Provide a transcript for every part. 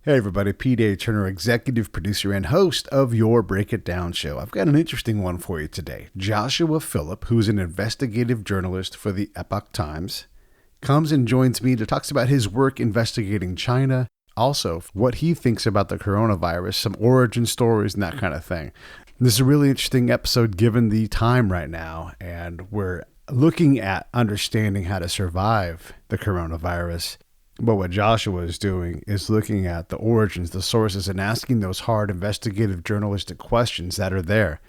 Hey everybody, P.A. Turner, executive producer and host of your Break It Down show. I've got an interesting one for you today. Joshua Philipp, who's an investigative journalist for the Epoch Times, comes and joins me to talk about his work investigating China, also what he thinks about the coronavirus, some origin stories and that kind of thing. This is a really interesting episode given the time right now, and we're looking at understanding how to survive the coronavirus. But what Joshua is doing is looking at the origins, the sources, and asking those hard investigative journalistic questions that are there.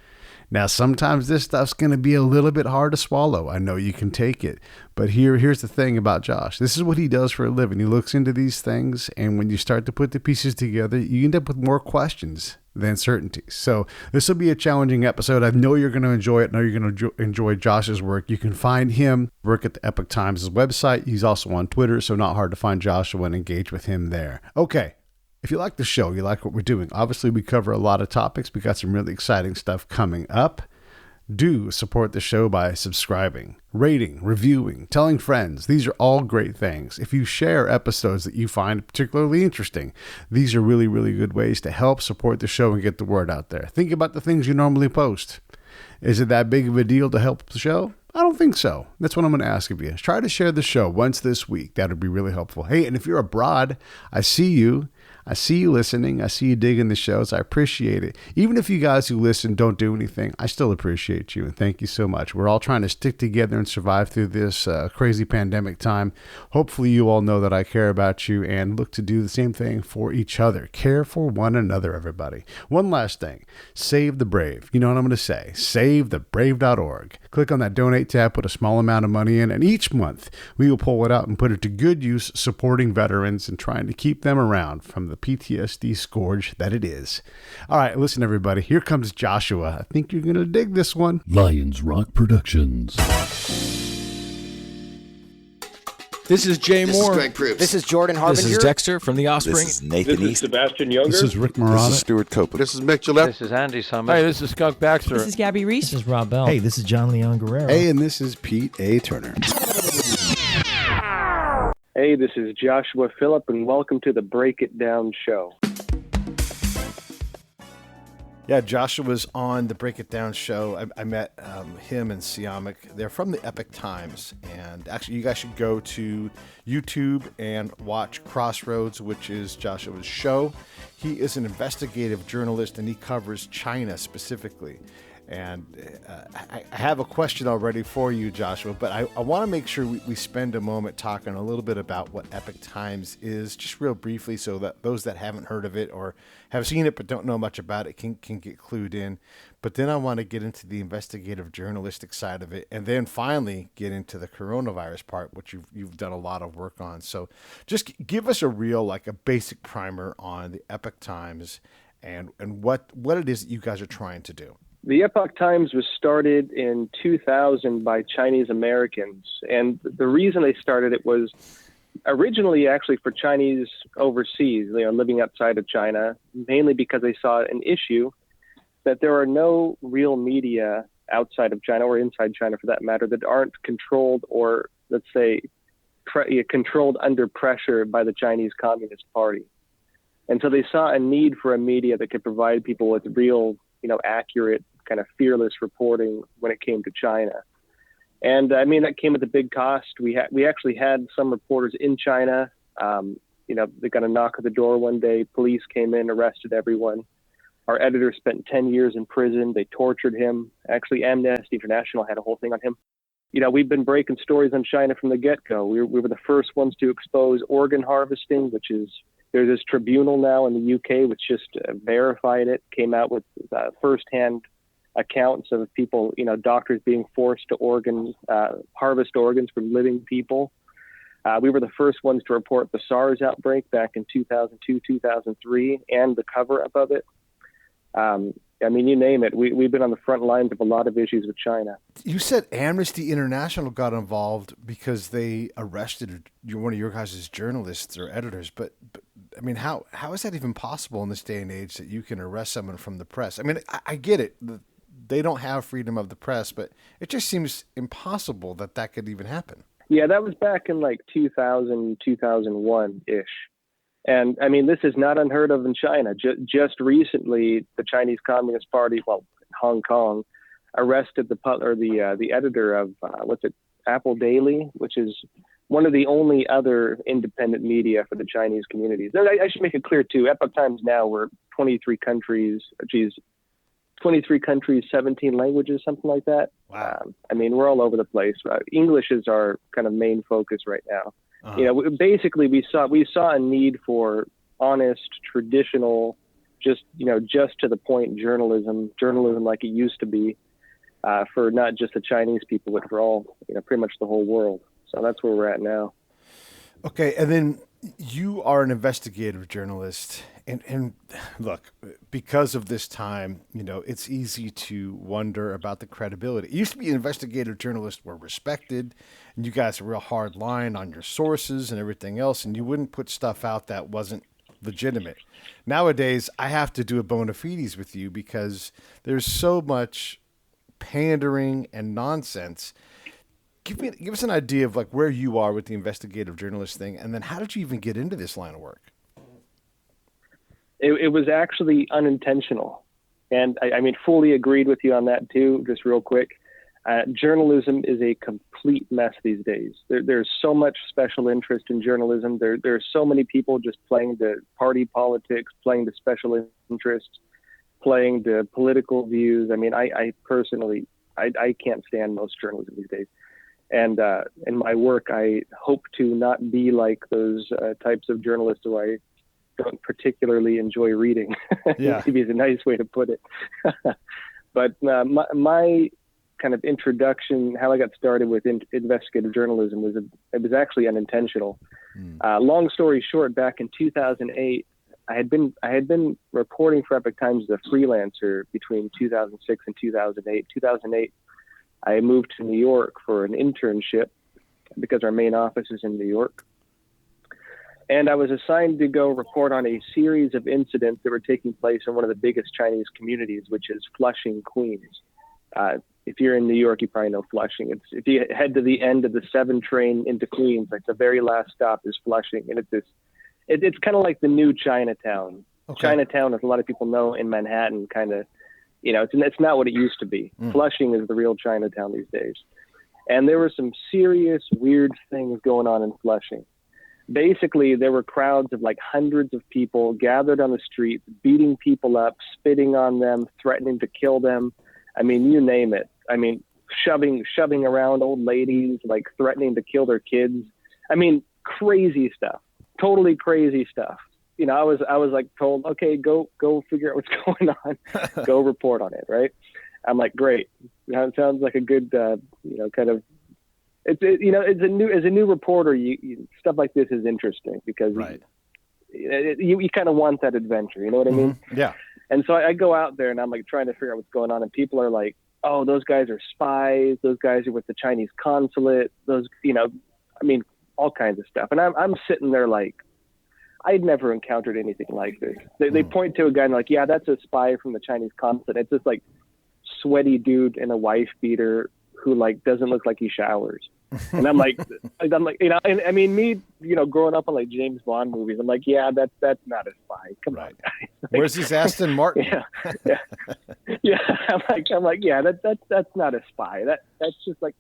Now, sometimes this stuff's going to be a little bit hard to swallow. I know you can take it. But here's the thing about Josh. This is what he does for a living. He looks into these things, and when you start to put the pieces together, you end up with more questions than certainties. So this will be a challenging episode. I know you're going to enjoy it. I know you're going to enjoy Josh's work. You can find him work at the Epoch Times website. He's also on Twitter, so not hard to find Joshua and engage with him there. Okay. If you like the show, you like what we're doing, obviously we cover a lot of topics. We got some really exciting stuff coming up. Do support the show by subscribing, rating, reviewing, telling friends. These are all great things. If you share episodes that you find particularly interesting, these are really, really good ways to help support the show and get the word out there. Think about the things you normally post. Is it that big of a deal to help the show? I don't think so. That's what I'm going to ask of you. Try to share the show once this week. That would be really helpful. Hey, and if you're abroad, I see you. I see you listening. I see you digging the shows. I appreciate it. Even if you guys who listen don't do anything, I still appreciate you. And thank you so much. We're all trying to stick together and survive through this crazy pandemic time. Hopefully you all know that I care about you and look to do the same thing for each other. Care for one another, everybody. One last thing. Save the Brave. You know what I'm going to say. SaveTheBrave.org. Click on that donate tab, put a small amount of money in, and each month we will pull it out and put it to good use supporting veterans and trying to keep them around from the PTSD scourge that it is. All right, listen, everybody. Here comes Joshua. I think you're going to dig this one. Lions Rock Productions. This is Jay This Moore. is Greg Proops. This is Jordan Harbinger. This is Dexter from The Offspring. This is Nathan This is East. Sebastian Younger. This is Rick This Marotta. is Stuart Copeland. This is Mick Gillette. This is Andy Summers. Hey, this is Skunk Baxter. This is Gabby Reese. This is Rob Bell. Hey, this is John Leon Guerrero. Hey, and this is Pete A. Turner. Hey, this is Joshua Philipp, and welcome to the Break It Down show. Yeah, Joshua's on the Break It Down show. I met him and Siamic. They're from the Epoch Times. And actually, you guys should go to YouTube and watch Crossroads, which is Joshua's show. He is an investigative journalist, and he covers China specifically. And I have a question already for you, Joshua, but I want to make sure we spend a moment talking a little bit about what Epoch Times is, just real briefly, so that those that haven't heard of it or have seen it but don't know much about it can get clued in. But then I want to get into the investigative journalistic side of it, and then finally get into the coronavirus part, which you've done a lot of work on. So just give us a basic primer on the Epoch Times and what it is that you guys are trying to do. The Epoch Times was started in 2000 by Chinese Americans, and the reason they started it was originally actually for Chinese overseas, living outside of China, mainly because they saw an issue that there are no real media outside of China or inside China for that matter that aren't controlled or, let's say, controlled under pressure by the Chinese Communist Party. And so they saw a need for a media that could provide people with real, accurate, kind of fearless reporting when it came to China. And that came at a big cost. We actually had some reporters in China. They got a knock at the door one day. Police came in, arrested everyone. Our editor spent 10 years in prison. They tortured him. Actually, Amnesty International had a whole thing on him. We've been breaking stories on China from the get-go. We were the first ones to expose organ harvesting, there's this tribunal now in the UK which just verified it, came out with firsthand accounts of people, doctors being forced to harvest organs from living people. We were the first ones to report the SARS outbreak back in 2002, 2003, and the cover-up of it. You name it. We've been on the front lines of a lot of issues with China. You said Amnesty International got involved because they arrested one of your guys' journalists or editors, but how is that even possible in this day and age that you can arrest someone from the press? I get it. They don't have freedom of the press, but it just seems impossible that could even happen. Yeah, that was back in 2000, 2001-ish. And I mean, this is not unheard of in China. Just recently, the Chinese Communist Party, well, Hong Kong, arrested the editor of Apple Daily, which is one of the only other independent media for the Chinese communities. I should make it clear too. Epoch Times now, we're 23 countries. 23 countries, 17 languages, something like that. Wow. I mean, we're all over the place. English is our kind of main focus right now. Basically, we saw a need for honest, traditional, just to the point journalism like it used to be, for not just the Chinese people, but for all, pretty much the whole world. So that's where we're at now. Okay, and then you are an investigative journalist, and look, because of this time, it's easy to wonder about the credibility. It used to be investigative journalists were respected, and you guys are real hard line on your sources and everything else, and you wouldn't put stuff out that wasn't legitimate. Nowadays, I have to do a bona fides with you because there's so much pandering and nonsense. Give us an idea of like where you are with the investigative journalist thing, and then how did you even get into this line of work? It was actually unintentional, and I mean, fully agreed with you on that too. Just real quick, journalism is a complete mess these days. There's so much special interest in journalism. There's so many people just playing the party politics, playing the special interests, playing the political views. I mean, I personally can't stand most journalism these days. And in my work, I hope to not be like those types of journalists who I don't particularly enjoy reading. Yeah. Maybe is a nice way to put it. But my kind of introduction, how I got started with investigative journalism was actually unintentional. Long story short, back in 2008, I had been reporting for Epoch Times as a freelancer between 2006 and 2008. 2008. I moved to New York for an internship because our main office is in New York. And I was assigned to go report on a series of incidents that were taking place in one of the biggest Chinese communities, which is Flushing, Queens. If you're in New York, you probably know Flushing. If you head to the end of the 7 train into Queens, like the very last stop is Flushing. And it's kind of like the new Chinatown. Okay. Chinatown, as a lot of people know, in Manhattan, kind of, it's not what it used to be. Flushing is the real Chinatown these days. And there were some serious, weird things going on in Flushing. Basically, there were crowds of like hundreds of people gathered on the streets, beating people up, spitting on them, threatening to kill them. I mean, you name it. I mean, shoving around old ladies, like threatening to kill their kids. I mean, crazy stuff, totally crazy stuff. I was like told, okay, go figure out what's going on, go report on it. Right. I'm like, great. That sounds like a good, kind of, as a new reporter, you stuff like this is interesting because right. you kind of want that adventure. You know what I mean? Yeah. And so I go out there and I'm like trying to figure out what's going on. And people are like, oh, those guys are spies. Those guys are with the Chinese consulate. All kinds of stuff. And I'm sitting there like, I'd never encountered anything like this. They point to a guy and like, yeah, that's a spy from the Chinese consulate. It's this like sweaty dude in a wife beater who like doesn't look like he showers. And I'm like, and I mean, me, growing up on like James Bond movies, I'm like, yeah, that's not a spy. Come on, guys. Like, where's this Aston Martin? Yeah. I'm like, yeah, that's not a spy. That's just like,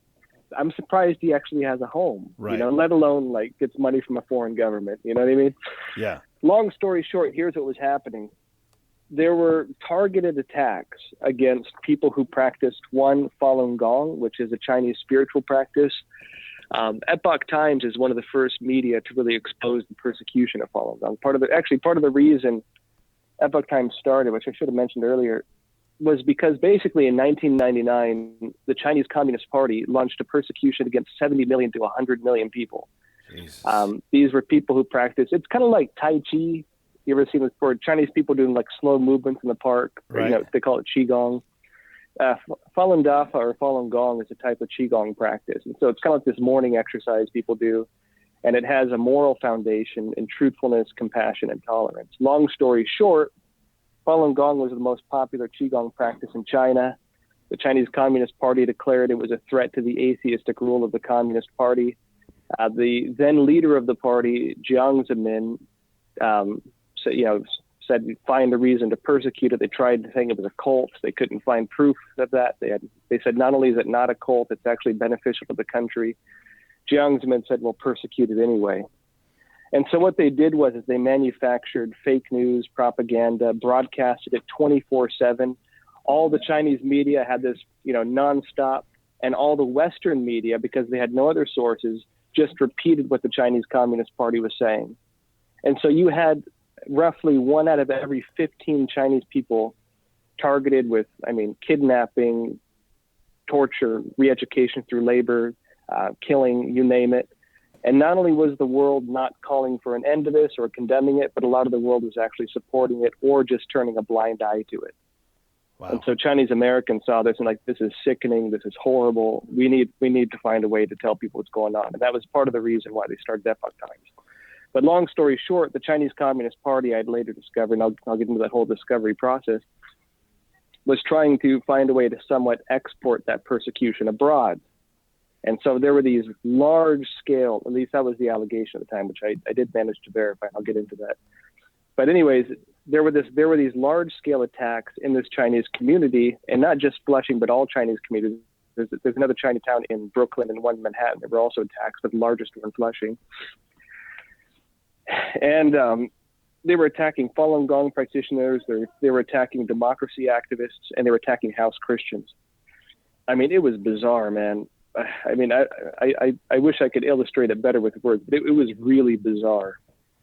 I'm surprised he actually has a home, right. Let alone like gets money from a foreign government. You know what I mean? Yeah. Long story short, here's what was happening. There were targeted attacks against people who practiced Falun Gong, which is a Chinese spiritual practice. Epoch Times is one of the first media to really expose the persecution of Falun Gong. Part of the reason Epoch Times started, which I should have mentioned earlier, was because basically in 1999, the Chinese Communist Party launched a persecution against 70 million to 100 million people. These were people who practice. It's kind of like Tai Chi. You ever seen this before? Chinese people doing like slow movements in the park. Right. They call it Qigong. Falun Dafa or Falun Gong is a type of Qigong practice. And so it's kind of like this morning exercise people do. And it has a moral foundation in truthfulness, compassion, and tolerance. Long story short, Falun Gong was the most popular Qigong practice in China. The Chinese Communist Party declared it was a threat to the atheistic rule of the Communist Party. The then leader of the party, Jiang Zemin, So, said find a reason to persecute it. They tried to think it was a cult. They couldn't find proof of that. They said not only is it not a cult, it's actually beneficial to the country. Jiang Zemin said, well, persecute it anyway. And so what they did was they manufactured fake news, propaganda, broadcasted it 24/7. All the Chinese media had this, nonstop, and all the Western media, because they had no other sources, just repeated what the Chinese Communist Party was saying. And so you had roughly 1 out of every 15 Chinese people targeted with, kidnapping, torture, re-education through labor, killing, you name it. And not only was the world not calling for an end to this or condemning it, but a lot of the world was actually supporting it or just turning a blind eye to it. Wow. And so Chinese Americans saw this and this is sickening. This is horrible. We need to find a way to tell people what's going on. And that was part of the reason why they started Epoch Times. But long story short, the Chinese Communist Party, I'd later discovered, and I'll get into that whole discovery process, was trying to find a way to somewhat export that persecution abroad. And so there were these large scale, at least that was the allegation at the time, which I did manage to verify. I'll get into that. But anyways, there were these large scale attacks in this Chinese community, and not just Flushing, but all Chinese communities. There's another Chinatown in Brooklyn and one in Manhattan. There were also attacks, but the largest were in Flushing. And they were attacking Falun Gong practitioners. They were attacking democracy activists, and they were attacking house Christians. It was bizarre, man. I wish I could illustrate it better with words, but it was really bizarre.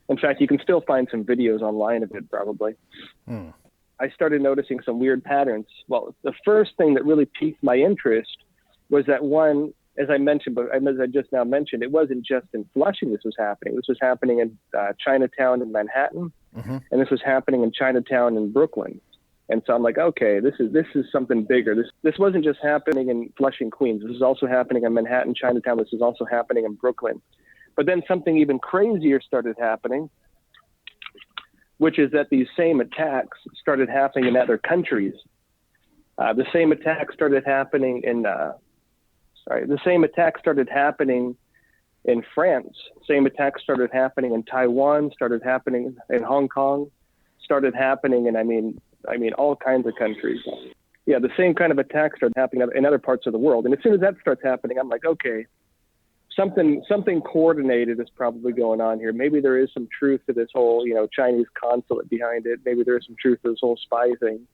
In fact, you can still find some videos online of it, probably. I started noticing some weird patterns. Well, the first thing that really piqued my interest was that one, as I mentioned, but as I just now mentioned, it wasn't just in Flushing this was happening. This was happening in Chinatown in Manhattan, and this was happening in Chinatown in Brooklyn. And so I'm like, okay, this is something bigger. This wasn't just happening in Flushing, Queens. This is also happening in Manhattan, Chinatown. This is also happening in Brooklyn. But then something even crazier started happening, which is that these same attacks started happening in other countries. The same attack started happening in France. Same attack started happening in Taiwan. Started happening in Hong Kong. Started happening in all kinds of countries. Yeah, the same kind of attacks started happening in other parts of the world. And as soon as that starts happening, I'm like, okay, something coordinated is probably going on here. Maybe there is some truth to this whole, Chinese consulate behind it. Maybe there is some truth to this whole spy thing.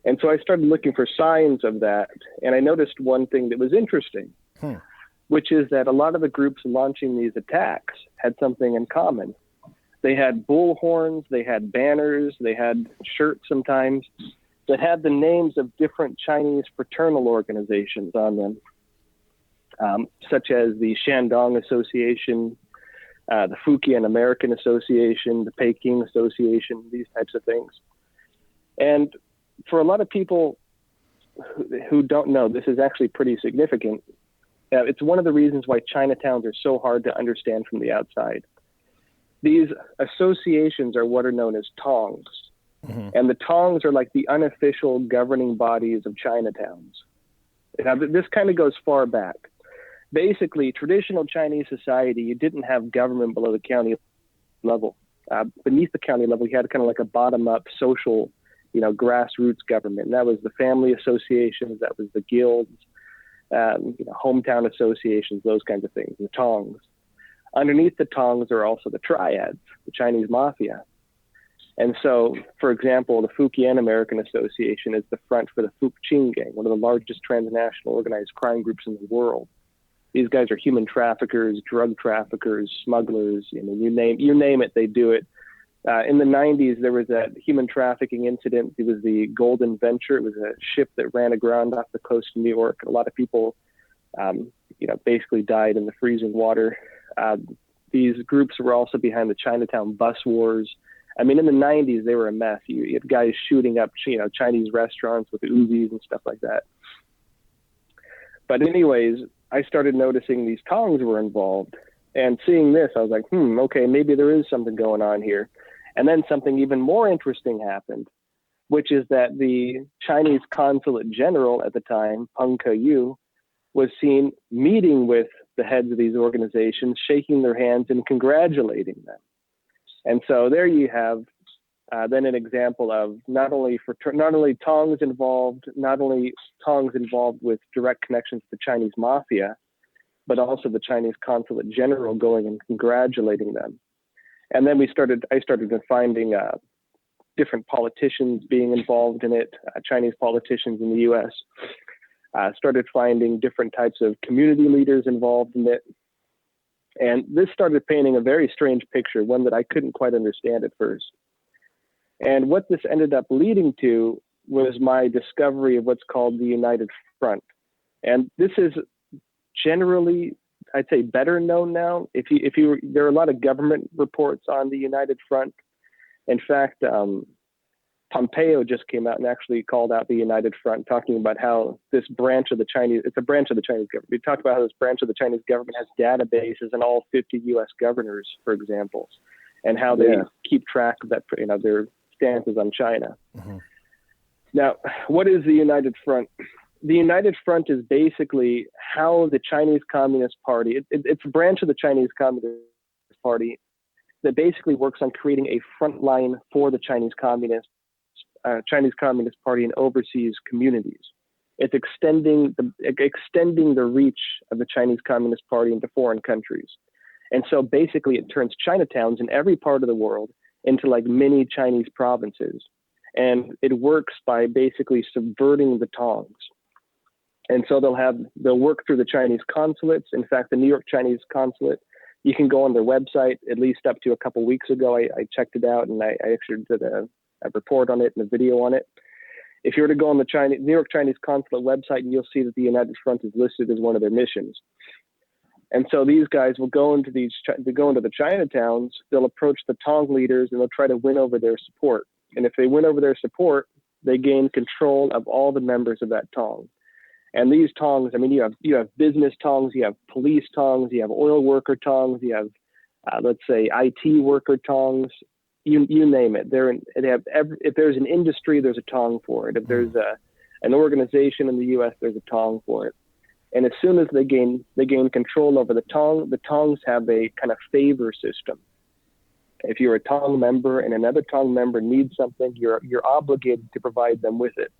And so I started looking for signs of that. And I noticed one thing that was interesting, which is that a lot of the groups launching these attacks had something in common. They had bullhorns, they had banners, they had shirts sometimes that had the names of different Chinese fraternal organizations on them, such as the Shandong Association, the Fujian American Association, the Peking Association, these types of things. And for a lot of people who don't know, this is actually pretty significant. It's one of the reasons why Chinatowns are so hard to understand from the outside. These associations are what are known as tongs. And the tongs are like the unofficial governing bodies of Chinatowns. Now, this kind of goes far back. Basically, traditional Chinese society, you didn't have government below the county level. Beneath the county level, you had kind of like a bottom-up social, grassroots government. And that was the family associations, that was the guilds, hometown associations, those kinds of things, the tongs. Underneath the tongs are also the triads, the Chinese mafia. And so, for example, the Fujian American Association is the front for the Fuqing gang, one of the largest transnational organized crime groups in the world. These guys are human traffickers, drug traffickers, smugglers, you name it, they do it. In the 90s, there was that human trafficking incident. It was the Golden Venture. It was a ship that ran aground off the coast of New York. A lot of people, basically died in the freezing water. These groups were also behind the Chinatown bus wars. In the 90s, they were a mess. You had guys shooting up, Chinese restaurants with Uzis and stuff like that. But anyways, I started noticing these tongs were involved. And seeing this, I was like, okay, maybe there is something going on here. And then something even more interesting happened, which is that the Chinese consulate general at the time, Peng Ke-yu, was seen meeting with the heads of these organizations, shaking their hands and congratulating them. And so there you have then an example of not only Tongs involved with direct connections to the Chinese mafia, but also the Chinese consulate general going and congratulating them. And then I started finding different politicians being involved in it, Chinese politicians in the U.S. Started finding different types of community leaders involved in it. And this started painting a very strange picture, one that I couldn't quite understand at first. And what this ended up leading to was my discovery of what's called the United Front. And this is generally, I'd say, better known now. There are a lot of government reports on the United Front. In fact, Pompeo just came out and actually called out the United Front, talking about how it's a branch of the Chinese government. We talked about how this branch of the Chinese government has databases on all 50 U.S. governors, for example, and how they keep track of that, their stances on China. Mm-hmm. Now, what is the United Front? The United Front is basically how the Chinese Communist Party, it's a branch of the Chinese Communist Party that basically works on creating a front line for the Chinese Communist Party in overseas communities. It's extending the reach of the Chinese Communist Party into foreign countries. And so basically it turns Chinatowns in every part of the world into like mini Chinese provinces. And it works by basically subverting the Tongs. And so they'll work through the Chinese consulates. In fact, the New York Chinese consulate, you can go on their website, at least up to a couple weeks ago. I checked it out, and I actually did a report on it and a video on it. If you were to go on the New York Chinese consulate website, and you'll see that the United Front is listed as one of their missions. And so these guys will go into the Chinatowns, they'll approach the Tong leaders, and they'll try to win over their support. And if they win over their support, they gain control of all the members of that Tong. And these Tongs, I mean, you have business Tongs, you have police Tongs, you have oil worker Tongs, you have, let's say, IT worker Tongs, you name it. If there's an industry, there's a Tong for it. If there's an organization in the U.S., there's a Tong for it. And as soon as they gain control over the Tongs have a kind of favor system. If you're a Tong member and another Tong member needs something, you're obligated to provide them with it.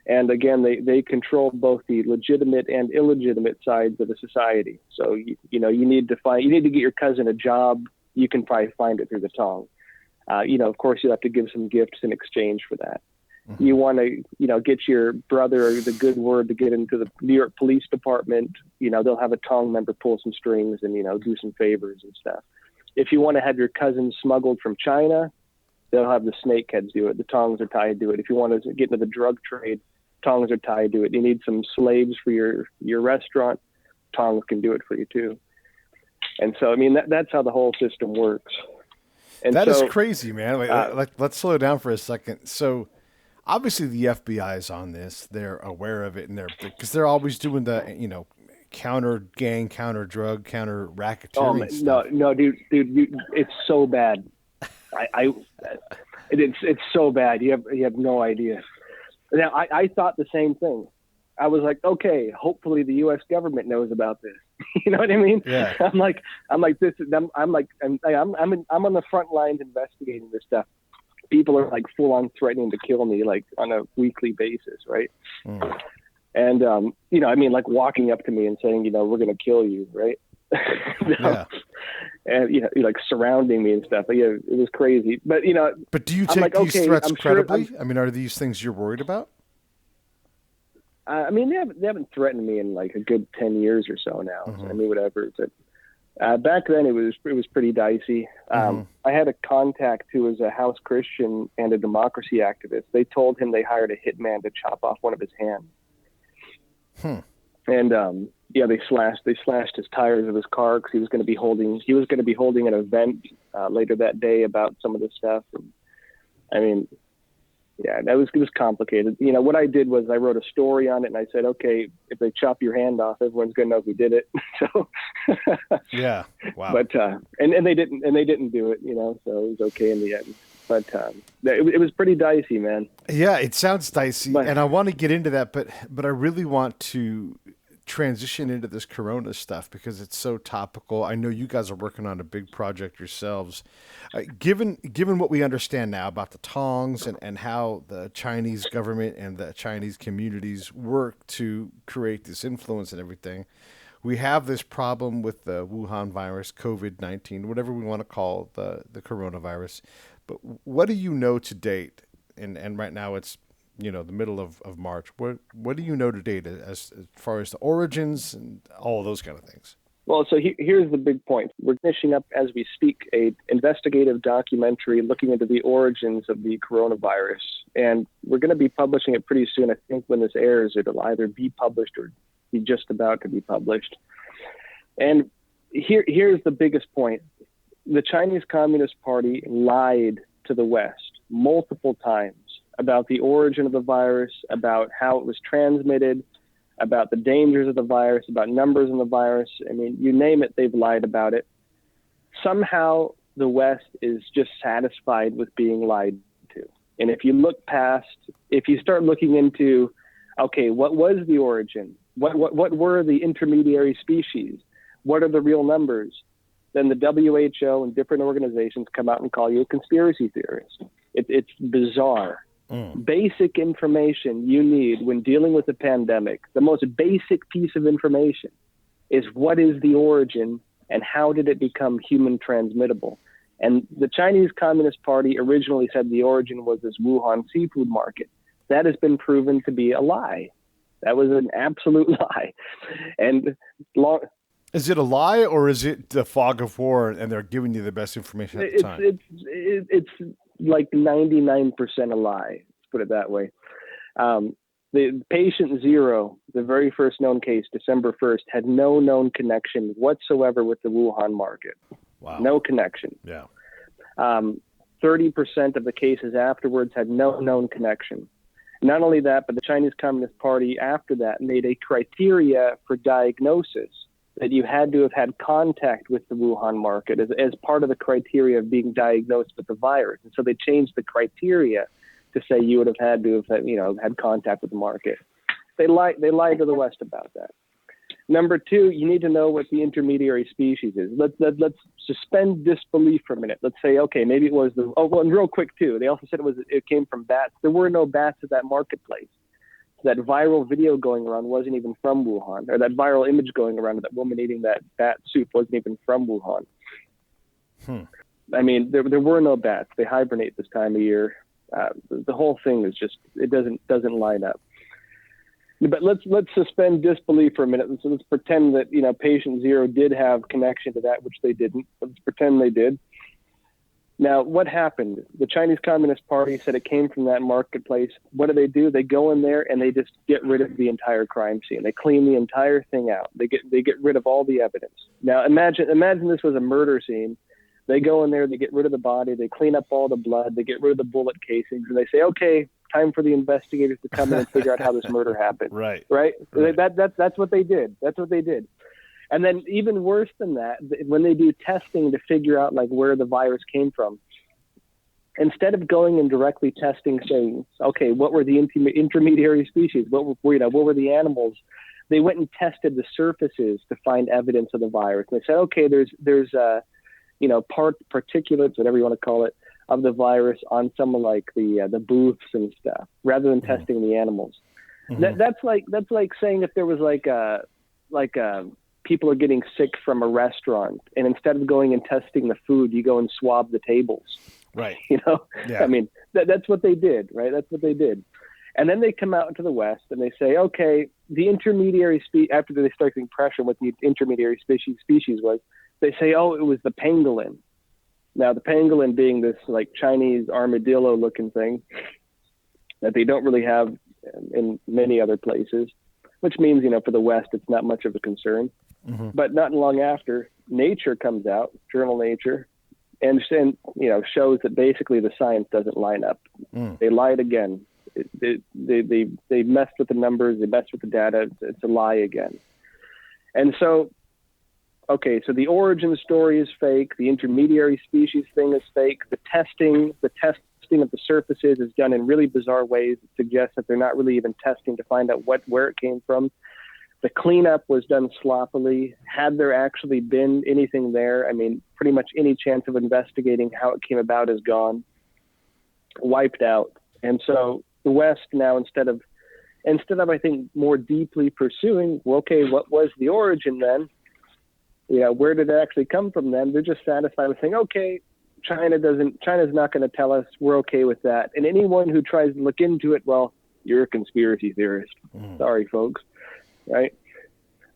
And again, they control both the legitimate and illegitimate sides of the society. So you need to get your cousin a job. You can probably find it through the Tong. Of course, you'll have to give some gifts in exchange for that. Mm-hmm. You want to, get your brother the good word to get into the New York Police Department. They'll have a Tong member pull some strings and do some favors and stuff. If you want to have your cousin smuggled from China, they'll have the snakeheads do it. The Tongs are tied to it. If you want to get into the drug trade, Tongs are tied to it. You need some slaves for your restaurant, Tongs can do it for you too. And so, I mean, that's how the whole system works. And that is crazy, man. Wait, let's slow down for a second. So obviously the FBI is on this. They're aware of it, and because they're always doing the, counter gang, counter drug, counter racketeering stuff. No, dude, it's so bad. It's so bad. You have no idea. Now, I thought the same thing. I was like, okay, hopefully the U.S. government knows about this. You know what I mean? Yeah. I'm like I'm on the front lines investigating this stuff. People are like full on threatening to kill me like on a weekly basis, right? Mm. And like walking up to me and saying, we're going to kill you, right? Yeah. And like surrounding me and stuff. But, it was crazy. But But do you take these threats credibly? I mean, are these things you're worried about? They haven't threatened me in like a good 10 years or so now. Mm-hmm. So, whatever. But back then it was pretty dicey. Mm-hmm. I had a contact who was a house Christian and a democracy activist. They told him they hired a hitman to chop off one of his hands. And they slashed his tires of his car because he was going to be holding an event later that day about some of this stuff. And, it was complicated. What I did was I wrote a story on it, and I said, okay, if they chop your hand off, everyone's going to know who did it. So yeah, wow. But and they didn't do it, so it was okay in the end. But it was pretty dicey, man. Yeah, it sounds dicey, and I want to get into that, but I really want to transition into this corona stuff because it's so topical. I know you guys are working on a big project yourselves. Given what we understand now about the tongs and how the Chinese government and the Chinese communities work to create this influence and everything, we have this problem with the Wuhan virus, COVID-19, whatever we want to call the coronavirus. But what do you know to date? And right now it's the middle of March. What do you know to date as far as the origins and all of those kind of things? Well, so here's the big point. We're finishing up as we speak an investigative documentary looking into the origins of the coronavirus. And we're going to be publishing it pretty soon. I think when this airs, it'll either be published or be just about to be published. And here's the biggest point. The Chinese Communist Party lied to the West multiple times about the origin of the virus, about how it was transmitted, about the dangers of the virus, about numbers in the virus. I mean, you name it, they've lied about it. Somehow the West is just satisfied with being lied to. And if you start looking into, okay, what was the origin? What were the intermediary species? What are the real numbers? Then the WHO and different organizations come out and call you a conspiracy theorist. It's bizarre. Basic information you need when dealing with a pandemic, the most basic piece of information is what is the origin and how did it become human transmittable? And the Chinese Communist Party originally said the origin was this Wuhan seafood market. That has been proven to be a lie. That was an absolute lie. And is it a lie or is it the fog of war and they're giving you the best information at the time? It's like 99% a lie, let's put it that way. The patient zero, the very first known case, December 1st, had no known connection whatsoever with the Wuhan market. Wow. No connection. Yeah. 30% of the cases afterwards had no known connection. Not only that, but the Chinese Communist Party after that made a criteria for diagnosis that you had to have had contact with the Wuhan market as part of the criteria of being diagnosed with the virus. And so they changed the criteria to say you would have had to have had contact with the market. They lied to the West about that. Number two, you need to know what the intermediary species is. Let's suspend disbelief for a minute. Let's say, okay, maybe it was and real quick too, they also said it came from bats. There were no bats at that marketplace. That viral video going around wasn't even from Wuhan, or that viral image going around of that woman eating that bat soup wasn't even from Wuhan. I mean, there were no bats. They hibernate this time of year. The whole thing is just, it doesn't line up. But let's suspend disbelief for a minute. So let's pretend that patient zero did have connection to that, which they didn't. Let's pretend they did. Now, what happened? The Chinese Communist Party said it came from that marketplace. What do? They go in there and they just get rid of the entire crime scene. They clean the entire thing out. They get rid of all the evidence. Now, imagine this was a murder scene. They go in there, they get rid of the body, they clean up all the blood, they get rid of the bullet casings, and they say, okay, time for the investigators to come in and figure out how this murder happened. Right. That's what they did. That's what they did. And then even worse than that, when they do testing to figure out like where the virus came from, instead of going and directly testing, saying, okay, what were the intermediary species? What were the animals? They went and tested the surfaces to find evidence of the virus. And they said, okay, there's particulates, whatever you want to call it, of the virus on some of like the booths and stuff, rather than testing the animals. Mm-hmm. That's like saying if there was people are getting sick from a restaurant, and instead of going and testing the food, you go and swab the tables. Right. Yeah. I mean, that's what they did, right? That's what they did. And then they come out into the West and they say, okay, the intermediary after they start getting pressure, what the intermediary species was, they say, oh, it was the pangolin. Now, the pangolin being this like Chinese armadillo looking thing that they don't really have in many other places, which means, for the West, it's not much of a concern. Mm-hmm. But not long after, Nature comes out, journal Nature, and shows that basically the science doesn't line up. They lied again. They messed with the numbers. They messed with the data. It's a lie again. And so, okay, so the origin story is fake. The intermediary species thing is fake. The testing of the surfaces is done in really bizarre ways that suggest that they're not really even testing to find out where it came from. The cleanup was done sloppily. Had there actually been anything there, I mean, pretty much any chance of investigating how it came about is gone, wiped out. And so the West now, instead of, I think, more deeply pursuing, well, okay, what was the origin then? Where did it actually come from then? They're just satisfied with saying, okay, China's not going to tell us. We're okay with that. And anyone who tries to look into it, well, you're a conspiracy theorist. Sorry, folks. Right.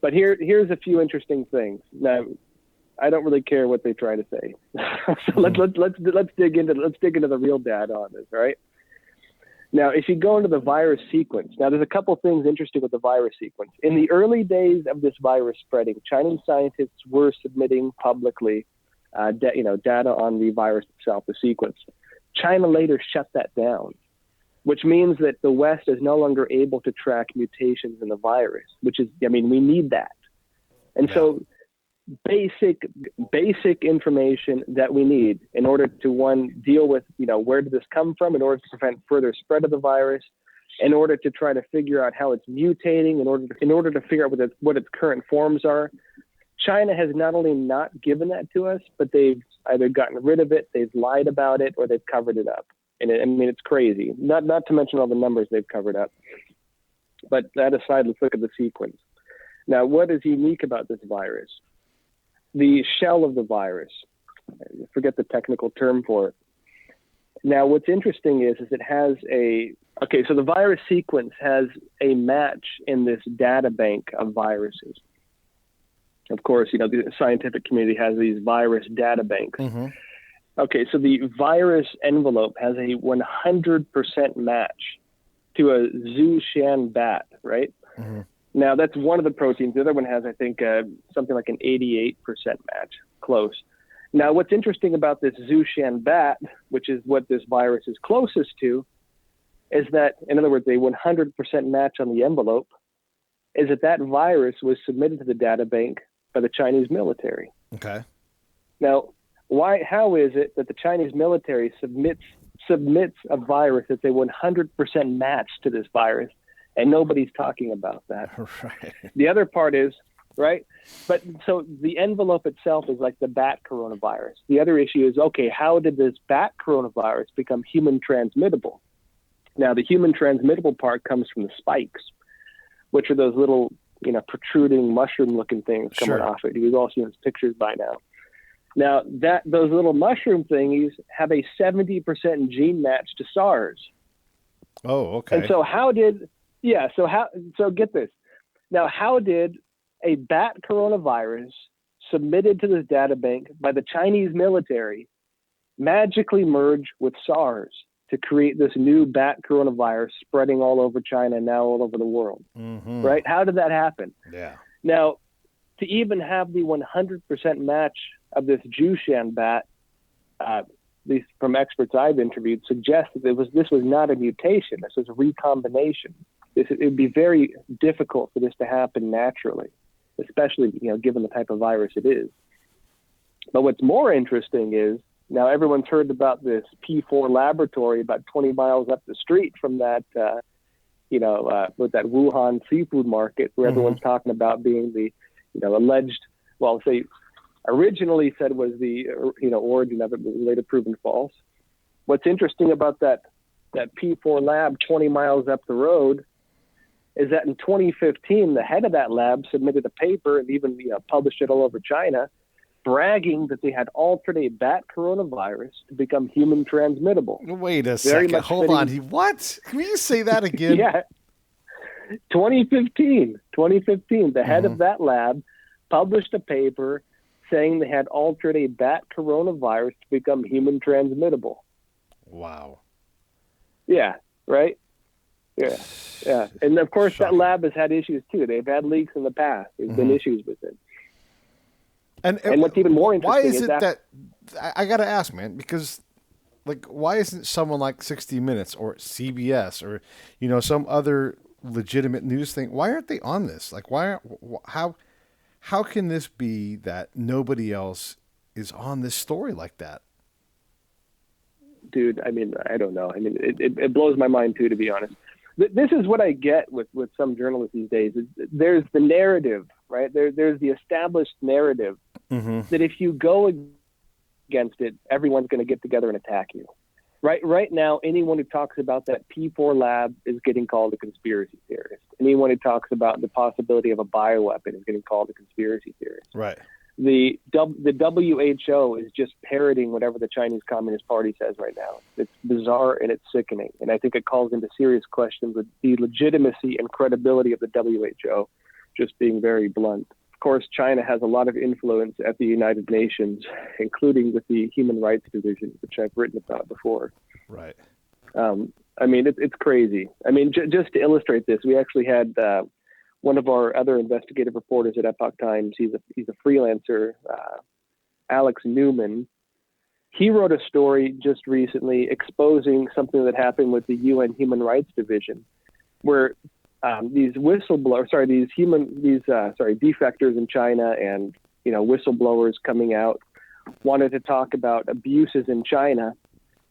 But here's a few interesting things. Now, I don't really care what they try to say. So let's dig into the real data on this. Right. Now, if you go into the virus sequence, now there's a couple things interesting with the virus sequence. In the early days of this virus spreading, Chinese scientists were submitting publicly, data on the virus itself, the sequence. China later shut that down, which means that the West is no longer able to track mutations in the virus, which is, we need that. And so basic information that we need in order to, one, deal with, where did this come from, in order to prevent further spread of the virus, in order to try to figure out how it's mutating, in order to figure out what its current forms are. China has not only not given that to us, but they've either gotten rid of it, they've lied about it, or they've covered it up. And it's crazy. Not to mention all the numbers they've covered up. But that aside, let's look at the sequence. Now, what is unique about this virus? The shell of the virus. I forget the technical term for it. Now, what's interesting is it has so the virus sequence has a match in this data bank of viruses. Of course, the scientific community has these virus data banks. Mm-hmm. Okay, so the virus envelope has a 100% match to a Zhoushan bat, right? Mm-hmm. Now, that's one of the proteins. The other one has, I think, something like an 88% match, close. Now, what's interesting about this Zhoushan bat, which is what this virus is closest to, is that, in other words, a 100% match on the envelope, is that virus was submitted to the data bank by the Chinese military. Okay. Now, how is it that the Chinese military submits a virus that's a 100% match to this virus, and nobody's talking about that? Right. The other part is, right, but so the envelope itself is like the bat coronavirus. The other issue is, okay, how did this bat coronavirus become human transmittable? Now, the human transmittable part comes from the spikes, which are those little, protruding mushroom-looking things coming off it. You've all seen those pictures by now. Now, those little mushroom thingies have a 70% gene match to SARS. Oh, okay. And so so get this. Now, how did a bat coronavirus submitted to this data bank by the Chinese military magically merge with SARS to create this new bat coronavirus spreading all over China and now all over the world? Mm-hmm. Right? How did that happen? Yeah. Now, to even have the 100% match of this Zhoushan bat, at least from experts I've interviewed, suggests that this was not a mutation. This was a recombination. It would be very difficult for this to happen naturally, especially given the type of virus it is. But what's more interesting is, now everyone's heard about this P4 laboratory about 20 miles up the street from that, with that Wuhan seafood market, where everyone's talking about being the, alleged, well, say, originally said was the, origin of it, but later proven false. What's interesting about that P4 lab 20 miles up the road is that in 2015, the head of that lab submitted a paper and even published it all over China, bragging that they had altered a bat coronavirus to become human transmittable. Wait a second. Hold on. What? Can you say that again? Yeah. 2015, the head of that lab published a paper saying they had altered a bat coronavirus to become human transmittable. Wow. Yeah, right? Yeah. And of course, that lab has had issues too. They've had leaks in the past. There's been issues with it. And what's even more interesting why is it that I got to ask, man, because why isn't someone like 60 Minutes or CBS or, some other legitimate news thing, why aren't they on this? How can this be that nobody else is on this story like that? Dude, I don't know. It blows my mind too, to be honest. This is what I get with some journalists these days. There's the narrative, right? There's the established narrative that if you go against it, everyone's going to get together and attack you. Right now, anyone who talks about that P4 lab is getting called a conspiracy theorist. Anyone who talks about the possibility of a bioweapon is getting called a conspiracy theorist. Right. The WHO is just parroting whatever the Chinese Communist Party says right now. It's bizarre and it's sickening. And I think it calls into serious questions the legitimacy and credibility of the WHO, just being very blunt. Of course, China has a lot of influence at the United Nations, including with the Human Rights Division, which I've written about before. Right. I mean, it's crazy. I mean, just to illustrate this, we actually had one of our other investigative reporters at Epoch Times. He's a freelancer, Alex Newman. He wrote a story just recently exposing something that happened with the UN Human Rights Division, where these defectors in China and whistleblowers coming out wanted to talk about abuses in China.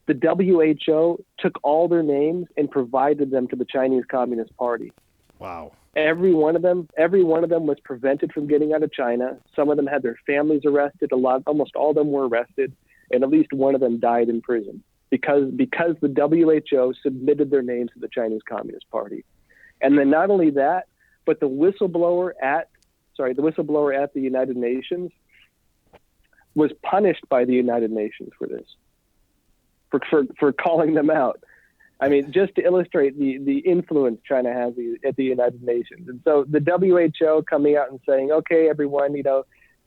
The WHO took all their names and provided them to the Chinese Communist Party. Wow. Every one of them was prevented from getting out of China. Some of them had their families arrested. Almost all of them were arrested, and at least one of them died in prison because the WHO submitted their names to the Chinese Communist Party. And then not only that, but the whistleblower at the United Nations was punished by the United Nations for this, for calling them out. I mean, just to illustrate the influence China has at the United Nations. And so the WHO coming out and saying, okay, everyone,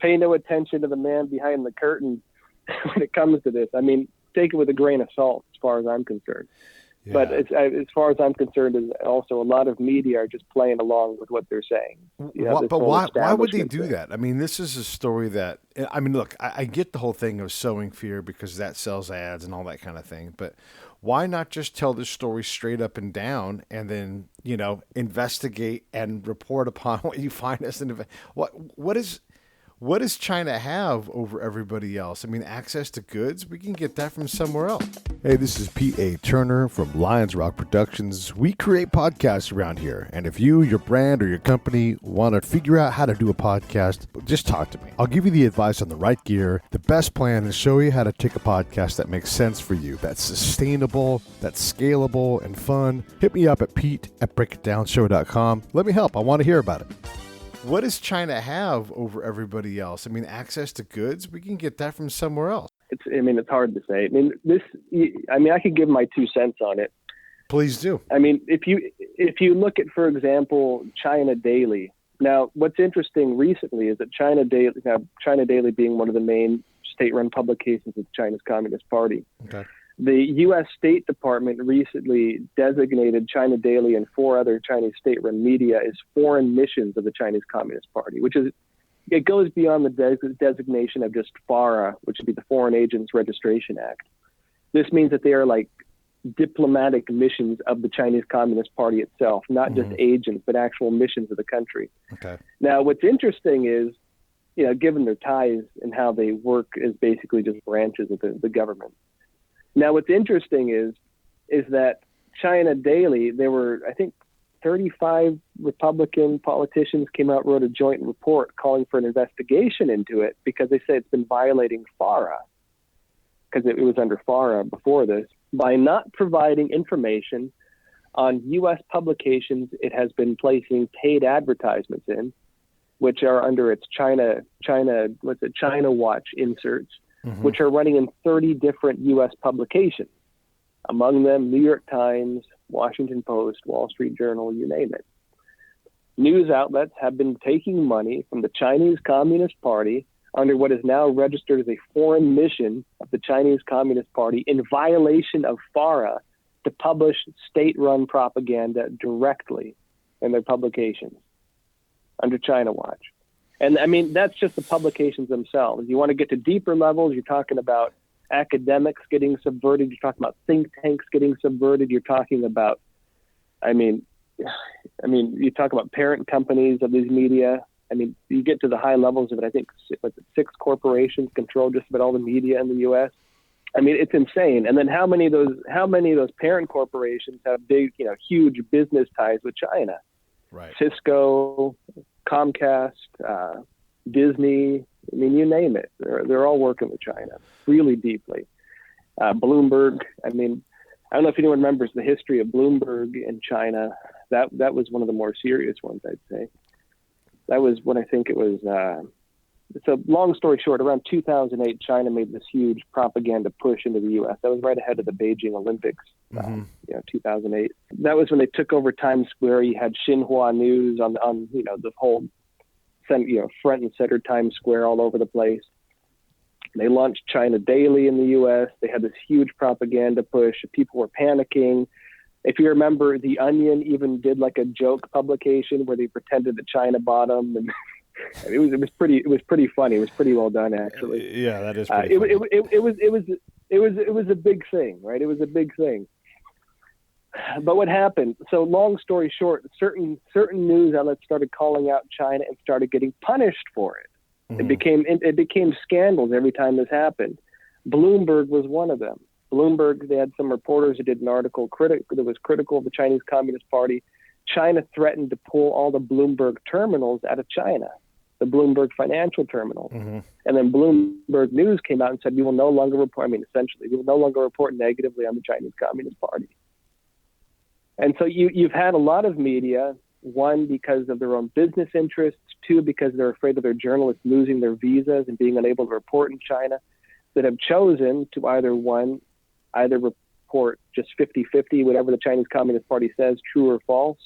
pay no attention to the man behind the curtain when it comes to this. I mean, take it with a grain of salt as far as I'm concerned. Yeah. But as far as I'm concerned, is also a lot of media are just playing along with what they're saying. But why would they do that? I mean, this is a story that, I mean, look, I get the whole thing of sowing fear because that sells ads and all that kind of thing. But why not just tell this story straight up and down and then, investigate and report upon what you find as an event? What does China have over everybody else? I mean, access to goods? We can get that from somewhere else. Hey, this is P.A. Turner from Lions Rock Productions. We create podcasts around here. And if you, your brand, or your company want to figure out how to do a podcast, just talk to me. I'll give you the advice on the right gear, the best plan, and show you how to take a podcast that makes sense for you, that's sustainable, that's scalable, and fun. Hit me up at pete@breakitdownshow.com. Let me help. I want to hear about it. What does China have over everybody else? I mean, access to goods? We can get that from somewhere else. It's hard to say. I could give my 2 cents on it. Please do. I mean, if you look at, for example, China Daily. Now, what's interesting recently is that China Daily being one of the main state-run publications of China's Communist Party. Okay. The U.S. State Department recently designated China Daily and 4 other Chinese state-run media as foreign missions of the Chinese Communist Party, it goes beyond the designation of just FARA, which would be the Foreign Agents Registration Act. This means that they are like diplomatic missions of the Chinese Communist Party itself, not just agents, but actual missions of the country. Okay. Now, what's interesting is, given their ties and how they work as basically just branches of the government. Now, what's interesting is that China Daily, there were, I think, 35 Republican politicians came out, wrote a joint report calling for an investigation into it because they say it's been violating FARA, because it was under FARA before this, by not providing information on U.S. publications it has been placing paid advertisements in, which are under its China Watch inserts, which are running in 30 different U.S. publications, among them New York Times, Washington Post, Wall Street Journal, you name it. News outlets have been taking money from the Chinese Communist Party under what is now registered as a foreign mission of the Chinese Communist Party in violation of FARA to publish state-run propaganda directly in their publications under China Watch. And I mean, that's just the publications themselves. You want to get to deeper levels, you're talking about academics getting subverted, you're talking about think tanks getting subverted, you're talking about, you talk about parent companies of these media. I mean, you get to the high levels of it. I think 6 corporations control just about all the media in the U.S. I mean, it's insane. And then how many of those parent corporations have big, huge business ties with China? Right. Cisco, Comcast, Disney. I mean, you name it. They're all working with China really deeply. Bloomberg. I mean, I don't know if anyone remembers the history of Bloomberg in China. That was one of the more serious ones, I'd say. That was when I think it was. So long story short, around 2008, China made this huge propaganda push into the U.S. That was right ahead of the Beijing Olympics, 2008. That was when they took over Times Square. You had Xinhua News on the whole, front and center Times Square all over the place. They launched China Daily in the U.S. They had this huge propaganda push. People were panicking. If you remember, The Onion even did like a joke publication where they pretended that China bought them, and it was pretty funny. It was pretty well done, actually. Yeah, that is pretty funny. It was a big thing, right? It was a big thing. But what happened? So long story short, certain news outlets started calling out China and started getting punished for it. It became scandals every time this happened. Bloomberg was one of them. Bloomberg, they had some reporters who did an article that was critical of the Chinese Communist Party. China threatened to pull all the Bloomberg terminals out of China, the Bloomberg financial terminals. And then Bloomberg News came out and said, we will no longer report negatively on the Chinese Communist Party. And so you've had a lot of media, one, because of their own business interests, two, because they're afraid of their journalists losing their visas and being unable to report in China, that have chosen to either report just 50-50, whatever the Chinese Communist Party says, true or false,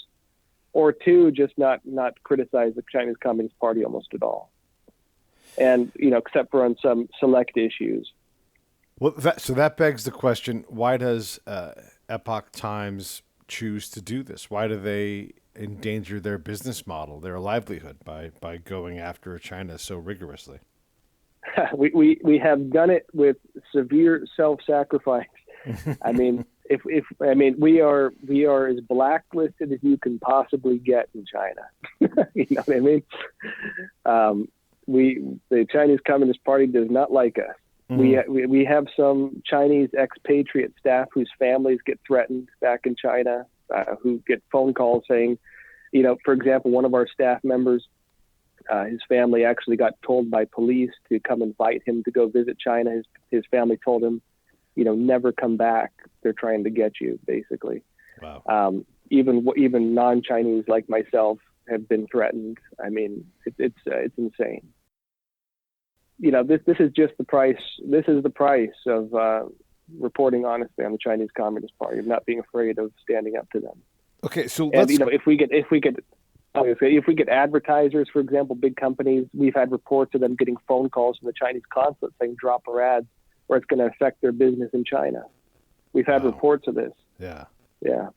or two, just not criticize the Chinese Communist Party almost at all. And, except for on some select issues. Well, that begs the question, why does Epoch Times choose to do this? Why do they endanger their business model, their livelihood, by going after China so rigorously? We have done it with severe self-sacrifice. I mean, we are as blacklisted as you can possibly get in China. You know what I mean? The Chinese Communist Party does not like us. We have some Chinese expatriate staff whose families get threatened back in China, who get phone calls saying, for example, one of our staff members, his family actually got told by police to come invite him to go visit China. His family told him, never come back. They're trying to get you, basically. Wow. Even non-Chinese like myself have been threatened. I mean, it's insane. This is just the price. This is the price of reporting honestly on the Chinese Communist Party, of not being afraid of standing up to them. Okay, so if we get advertisers, for example, big companies, we've had reports of them getting phone calls from the Chinese consulate saying drop our ads, or it's going to affect their business in China. We've had reports of this. Yeah. Yeah.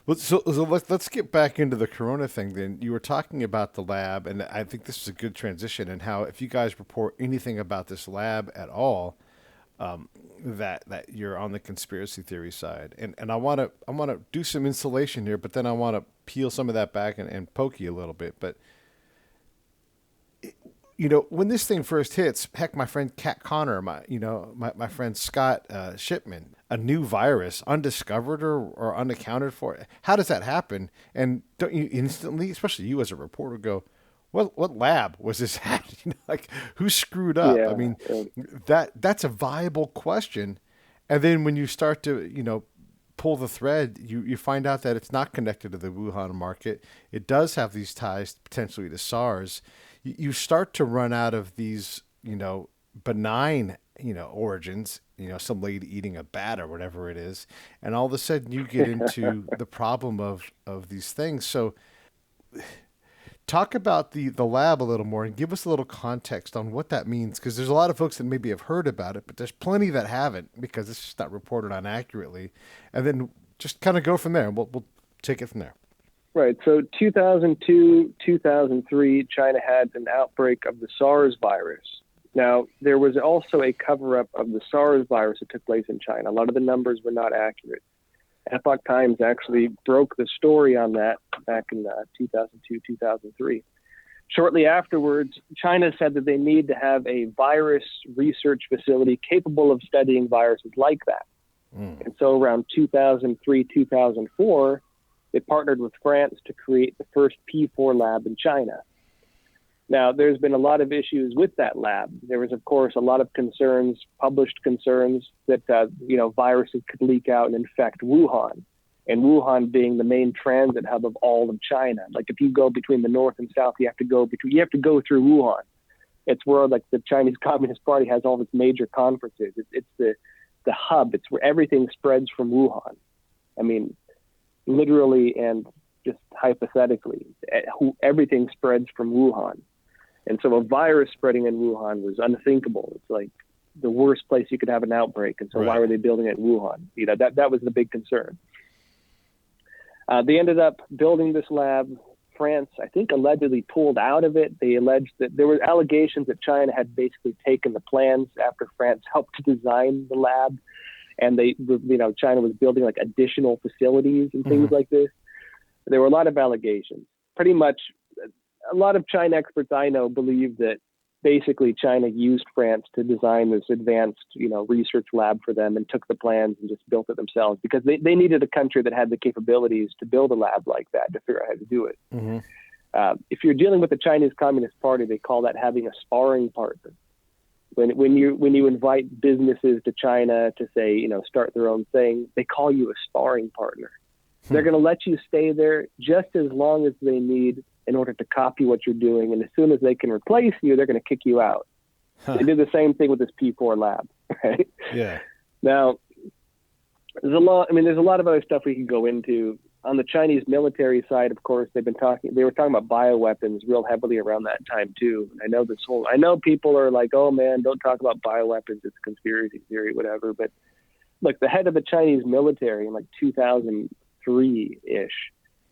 Well, so let's get back into the Corona thing then. You were talking about the lab, and I think this is a good transition, and how if you guys report anything about this lab at all, that you're on the conspiracy theory side. And I want to do some insulation here, but then I want to peel some of that back and poke you a little bit. But when this thing first hits, heck, my friend Kat Connor, my friend Scott Shipman, a new virus, undiscovered or unaccounted for. How does that happen? And don't you instantly, especially you as a reporter, go, what lab was this at? Who screwed up? Yeah, I mean, that's a viable question. And then when you start to, pull the thread, you find out that it's not connected to the Wuhan market. It does have these ties potentially to SARS. You start to run out of these, benign, origins, some lady eating a bat or whatever it is. And all of a sudden you get into the problem of these things. So talk about the lab a little more and give us a little context on what that means. Because there's a lot of folks that maybe have heard about it, but there's plenty that haven't, because it's just not reported on accurately. And then just kind of go from there, and we'll take it from there. Right. So 2002, 2003, China had an outbreak of the SARS virus. Now, there was also a cover-up of the SARS virus that took place in China. A lot of the numbers were not accurate. Epoch Times actually broke the story on that back in 2002, 2003. Shortly afterwards, China said that they need to have a virus research facility capable of studying viruses like that. And so around 2003, 2004, they partnered with France to create the first P4 lab in China. Now, there's been a lot of issues with that lab. There was, of course, a lot of concerns, published concerns that, viruses could leak out and infect Wuhan. And Wuhan being the main transit hub of all of China. Like if you go between the north and south, you have to go through Wuhan. It's where like the Chinese Communist Party has all its major conferences. It's the hub. It's where everything spreads from Wuhan. I mean, literally and just hypothetically, everything spreads from Wuhan. And so a virus spreading in Wuhan was unthinkable. It's like the worst place you could have an outbreak. And so why were they building it in Wuhan? That was the big concern. They ended up building this lab. France, I think, allegedly pulled out of it. They alleged that there were allegations that China had basically taken the plans after France helped to design the lab. And China was building like additional facilities and things like this. There were a lot of allegations. Pretty much a lot of China experts I know believe that basically China used France to design this advanced, research lab for them and took the plans and just built it themselves because they needed a country that had the capabilities to build a lab like that to figure out how to do it. If you're dealing with the Chinese Communist Party, they call that having a sparring partner. When you invite businesses to China to say, start their own thing, they call you a sparring partner. They're going to let you stay there just as long as they need in order to copy what you're doing. And as soon as they can replace you, they're going to kick you out. They did the same thing with this P4 lab, right? Yeah. Now, there's a lot of other stuff we can go into. On the Chinese military side, of course, they were talking about bioweapons real heavily around that time too. I know people are like, oh man, don't talk about bioweapons. It's a conspiracy theory, whatever. But look, the head of the Chinese military in like 2003-ish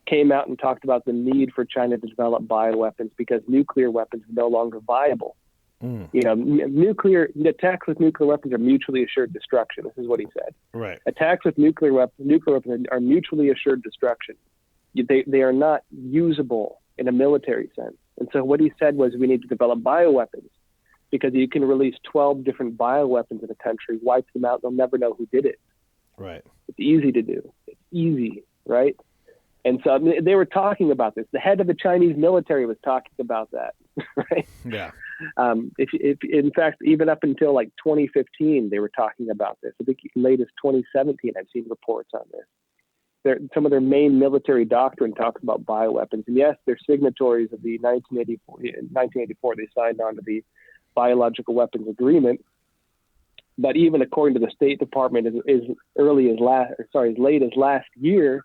came out and talked about the need for China to develop bioweapons because nuclear weapons are no longer viable. Attacks with nuclear weapons are mutually assured destruction. This is what he said. Right. Attacks with nuclear weapons are mutually assured destruction. They are not usable in a military sense. And so what he said was we need to develop bioweapons because you can release 12 different bioweapons in a country, wipe them out, they'll never know who did it. Right. It's easy to do. It's easy, right? And so they were talking about this. The head of the Chinese military was talking about that, right? Yeah. If in fact, even up until like 2015, they were talking about this. I think latest 2017, I've seen reports on this. Some of their main military doctrine talks about bioweapons. And yes, they're signatories of the 1984, they signed on to the Biological Weapons Agreement. But even according to the State Department, as late as last year,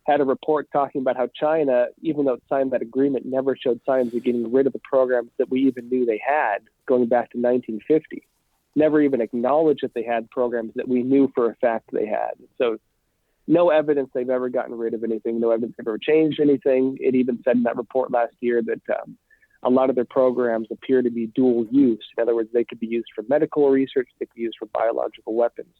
had a report talking about how China, even though it signed that agreement, never showed signs of getting rid of the programs that we even knew they had going back to 1950. Never even acknowledged that they had programs that we knew for a fact they had. So no evidence they've ever gotten rid of anything, no evidence they've ever changed anything. It even said in that report last year that a lot of their programs appear to be dual use. In other words, they could be used for medical research, they could be used for biological weapons.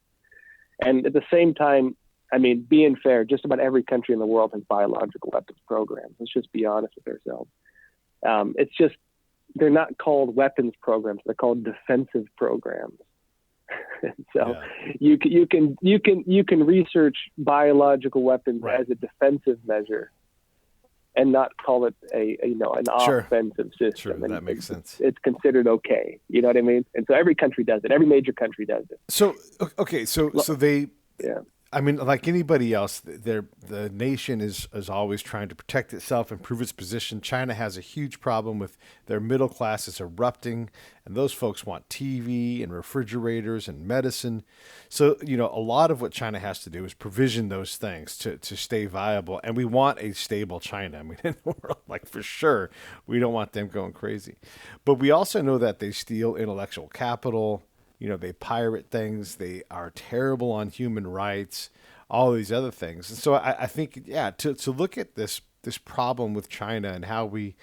And at the same time, I mean, being fair, just about every country in the world has biological weapons programs. Let's just be honest with ourselves. It's just, they're not called weapons programs. They're called defensive programs. So you can research biological weapons as a defensive measure and not call it an offensive system. Sure, that makes sense. It's considered okay. You know what I mean? And so every country does it. Every major country does it. So, okay. So they, yeah. I mean, like anybody else, the nation is always trying to protect itself, improve its position. China has a huge problem with their middle class is erupting, and those folks want TV and refrigerators and medicine. So, a lot of what China has to do is provision those things to stay viable. And we want a stable China. I mean, in the world, like for sure, we don't want them going crazy. But we also know that they steal intellectual capital. They pirate things. They are terrible on human rights, all these other things. And so I think, to look at this problem with China and how we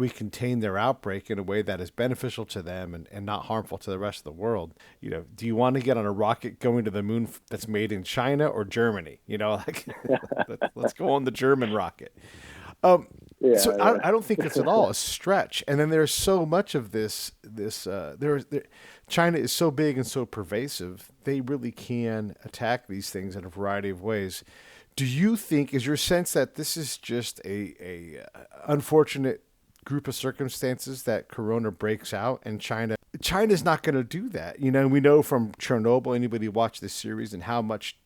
contain their outbreak in a way that is beneficial to them and not harmful to the rest of the world. Do you want to get on a rocket going to the moon that's made in China or Germany? Let's go on the German rocket. Yeah, So yeah. I don't think it's at all a stretch. And then there's so much of this. China is so big and so pervasive. They really can attack these things in a variety of ways. Do you think, is your sense that this is just a unfortunate group of circumstances that Corona breaks out, and China's not going to do that? You know, we know from Chernobyl, anybody watch this series, and how much,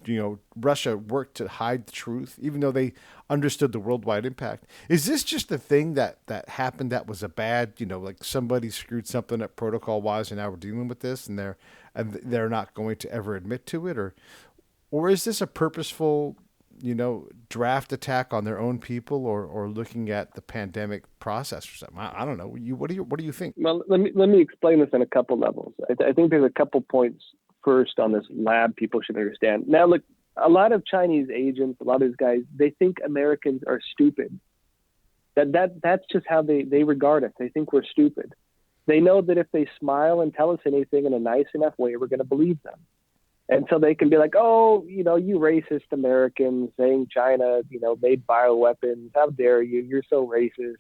you know, Russia worked to hide the truth, even though they understood the worldwide impact. Is this just a thing that happened that was a bad, you know, like somebody screwed something up protocol wise, and now we're dealing with this, and they're not going to ever admit to it, or is this a purposeful, you know, draft attack on their own people, or looking at the pandemic process or something? I don't know. What do you think? Well, let me explain this on a couple levels. I think there's a couple points first on this lab people should understand. Now, look, a lot of Chinese agents, a lot of these guys, they think Americans are stupid. That's just how they regard us. They think we're stupid. They know that if they smile and tell us anything in a nice enough way, we're going to believe them. And so they can be like, oh, you know, you racist Americans saying China, you know, made bioweapons. How dare you? You're so racist.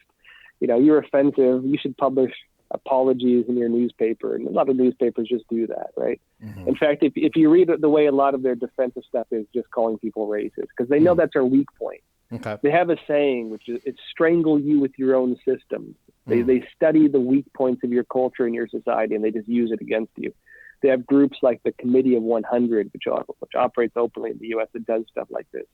You know, you're offensive. You should publish apologies in your newspaper. And a lot of newspapers just do that, right? Mm-hmm. In fact, if you read the way a lot of their defensive stuff is just calling people racist, because they know that's our weak point. Okay. They have a saying, which is, it's strangle you with your own system. They study the weak points of your culture and your society, and they just use it against you. They have groups like the Committee of 100, which operates openly in the U.S. that does stuff like this.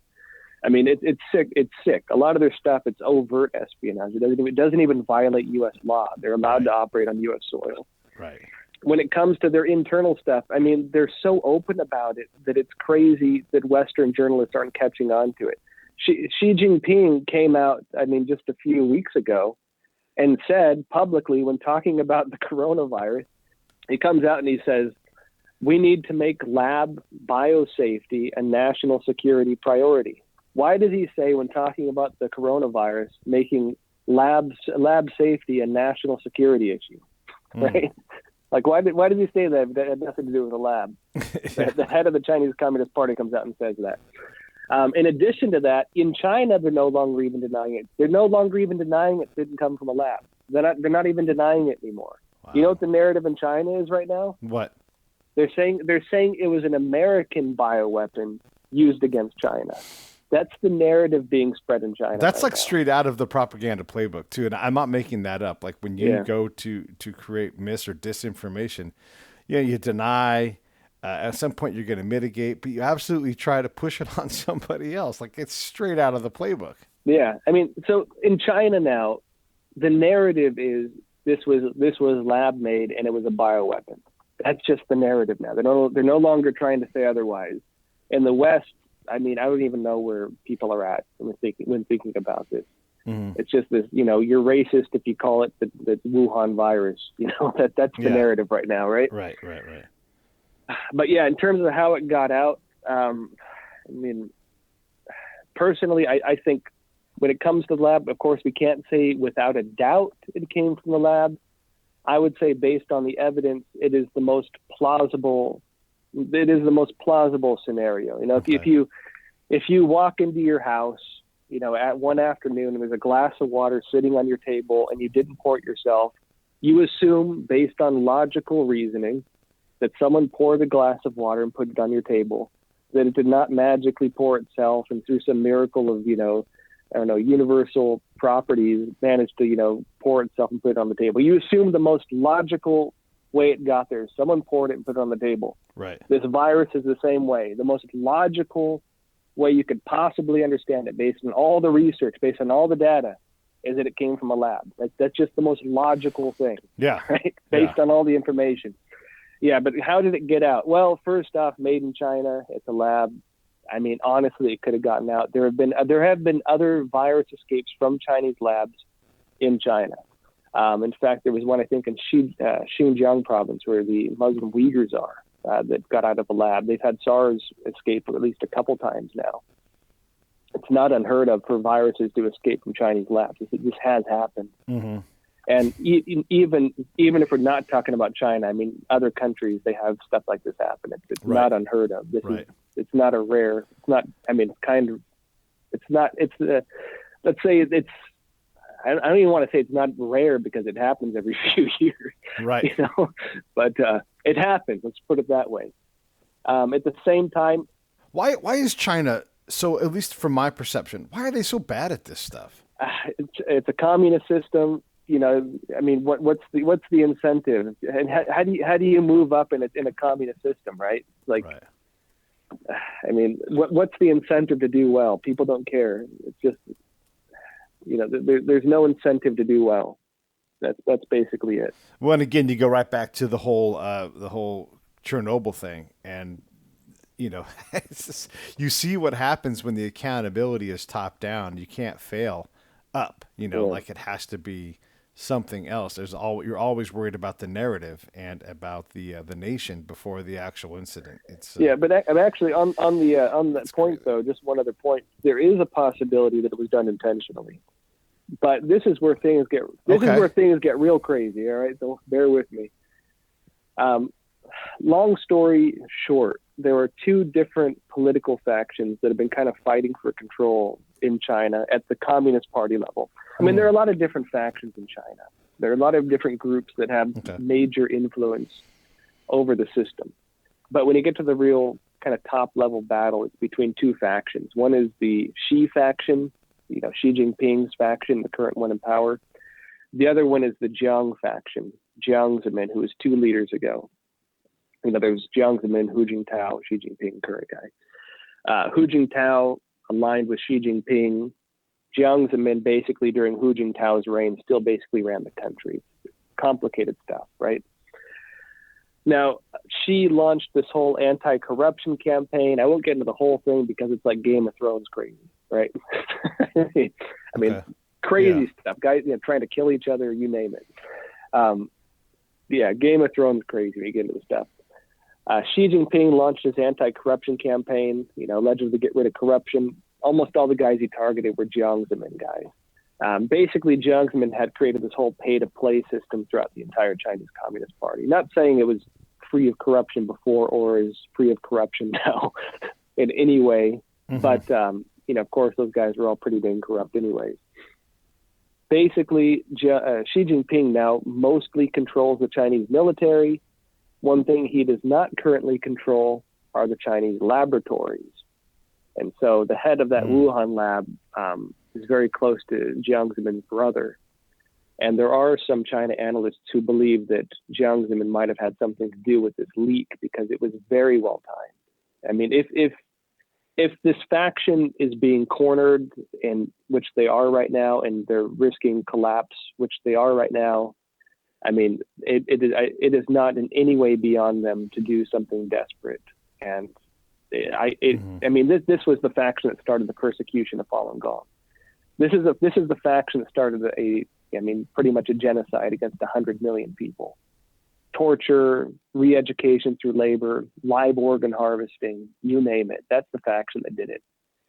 I mean, it's sick. It's sick. A lot of their stuff, it's overt espionage. It doesn't even violate U.S. law. They're allowed to operate on U.S. soil. Right. When it comes to their internal stuff, I mean, they're so open about it that it's crazy that Western journalists aren't catching on to it. Xi Jinping came out, I mean, just a few weeks ago and said publicly, when talking about the coronavirus, he comes out and he says, we need to make lab biosafety a national security priority. Why does he say, when talking about the coronavirus, making lab safety a national security issue? Right? Like, why did he say that? That had nothing to do with the lab. The head of the Chinese Communist Party comes out and says that. In addition to that, in China, they're no longer even denying it. They're no longer even denying it didn't come from a lab. They're not even denying it anymore. Wow. You know what the narrative in China is right now? What? They're saying it was an American bioweapon used against China. That's the narrative being spread in China. That's right like now. Straight out of the propaganda playbook too, and I'm not making that up. Like when you go to create mis or disinformation, you deny. At some point, you're going to mitigate, but you absolutely try to push it on somebody else. Like it's straight out of the playbook. Yeah, I mean, so in China now, the narrative is this was lab made and it was a bioweapon. That's just the narrative now. They're no longer trying to say otherwise. In the West, I mean, I don't even know where people are at when thinking about this. Mm-hmm. It's just this, you know, you're racist if you call it the Wuhan virus. You know, that's the narrative right now, right? Right. But yeah, in terms of how it got out, I mean, personally, I think when it comes to the lab, of course, we can't say without a doubt it came from the lab. I would say based on the evidence, it is the most plausible. It is the most plausible scenario. You know, if you walk into your house, you know, at one afternoon and there's a glass of water sitting on your table and you didn't pour it yourself, you assume based on logical reasoning that someone poured a glass of water and put it on your table, that it did not magically pour itself and through some miracle of, you know, I don't know, universal properties managed to, you know, pour itself and put it on the table. You assume the most logical way it got there. Someone poured it and put it on the table. Right. This virus is the same way. The most logical way you could possibly understand it based on all the research, based on all the data, is that it came from a lab. That's just the most logical thing. Yeah. Right? Based on all the information. Yeah, but how did it get out? Well, first off, made in China. It's a lab. I mean, honestly, it could have gotten out. There have been other virus escapes from Chinese labs in China. In fact, there was one, I think, in Xinjiang province where the Muslim Uyghurs are that got out of a lab. They've had SARS escape at least a couple times now. It's not unheard of for viruses to escape from Chinese labs. This has happened. Mm-hmm. And even if we're not talking about China, I mean, other countries, they have stuff like this happen. It's not unheard of. It's not let's say I don't even want to say it's not rare because it happens every few years, Right. but it happens. Let's put it that way. At the same time, Why is China so, at least from my perception, why are they so bad at this stuff? it's a communist system. I mean, what's the incentive, and how do you move up in a communist system, right? Like, Right. I mean, what's the incentive to do well? People don't care. It's just, there's no incentive to do well. That's basically it. Well, and again, you go right back to the whole Chernobyl thing, and it's just, you see what happens when the accountability is top down. You can't fail up. Like it has to be something else. You're always worried about the narrative and about the nation before the actual incident. It's but I'm actually on that point though. Just one other point. There is a possibility that it was done intentionally, but this is where things get real crazy. All right, so bear with me. Long story short, there are two different political factions that have been kind of fighting for control in China at the Communist Party level. I mean, there are a lot of different factions in China. There are a lot of different groups that have major influence over the system. But when you get to the real kind of top level battle, it's between two factions. One is the Xi faction, Xi Jinping's faction, the current one in power. The other one is the Jiang faction, Jiang Zemin, who was 2 leaders ago. There was Jiang Zemin, Hu Jintao, Xi Jinping, current guy. Hu Jintao aligned with Xi Jinping. Jiang Zemin, basically during Hu Jintao's reign, still basically ran the country. Complicated stuff, right? Now, Xi launched this whole anti-corruption campaign. I won't get into the whole thing because it's like Game of Thrones crazy, right? I mean, crazy stuff. Guys, trying to kill each other, you name it. Game of Thrones crazy when you get into the stuff. Xi Jinping launched his anti-corruption campaign, allegedly to get rid of corruption. Almost all the guys he targeted were Jiang Zemin guys. Basically, Jiang Zemin had created this whole pay-to-play system throughout the entire Chinese Communist Party. Not saying it was free of corruption before or is free of corruption now in any way, but, of course, those guys were all pretty dang corrupt anyways. Basically, Xi Jinping now mostly controls the Chinese military. One thing he does not currently control are the Chinese laboratories. And so the head of that Wuhan lab is very close to Jiang Zemin's brother. And there are some China analysts who believe that Jiang Zemin might have had something to do with this leak because it was very well timed. I mean, if this faction is being cornered, in which they are right now, and they're risking collapse, which they are right now, I mean, it is not in any way beyond them to do something desperate. And I mean, this was the faction that started the persecution of Falun Gong. This is the faction that started pretty much a genocide against 100 million people. Torture, re-education through labor, live organ harvesting, you name it. That's the faction that did it.